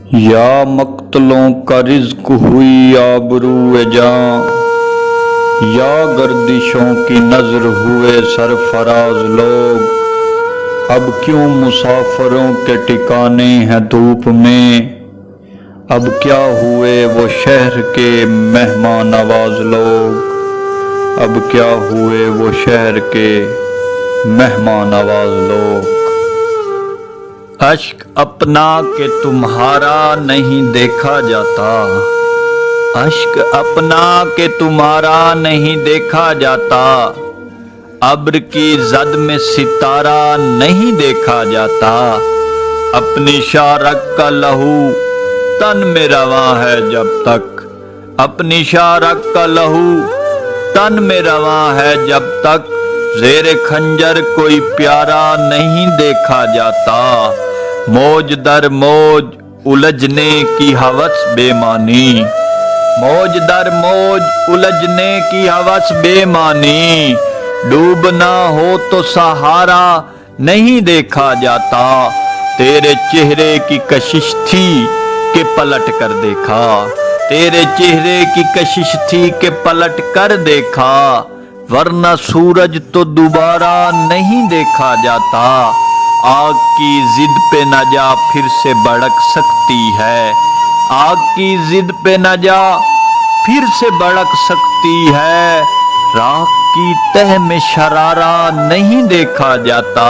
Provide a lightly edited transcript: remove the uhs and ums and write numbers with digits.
یا مقتلوں کا رزق ہوئی آبرو جاں، یا گردشوں کی نظر ہوئے سرفراز لوگ، اب کیوں مسافروں کے ٹھکانے ہیں دھوپ میں، اب کیا ہوئے وہ شہر کے مہمان نواز لوگ، اب کیا ہوئے وہ شہر کے مہمان نواز لوگ۔ اشک اپنا کہ تمہارا نہیں دیکھا جاتا، اشک اپنا کہ تمہارا نہیں دیکھا جاتا، ابر کی زد میں ستارہ نہیں دیکھا جاتا، اپنی شارک کا لہو تن میں رواں ہے جب تک، اپنی شارک کا لہو تن میں رواں ہے جب تک، زیر خنجر کوئی پیارا نہیں دیکھا جاتا، موج در موج الجھنے کی ہوس بے معنی، موج در موج الجھنے کی ہوس بے معنی، ڈوبنا ہو تو سہارا نہیں دیکھا جاتا، تیرے چہرے کی کشش تھی کہ پلٹ کر دیکھا، تیرے چہرے کی کشش تھی کہ پلٹ کر دیکھا، ورنہ سورج تو دوبارہ نہیں دیکھا جاتا، آگ کی ضد پہ نہ جا پھر سے بھڑک سکتی ہے، آگ کی ضد پہ نہ جا پھر سے بھڑک سکتی ہے، راکھ کی تہ میں شرارہ نہیں دیکھا جاتا،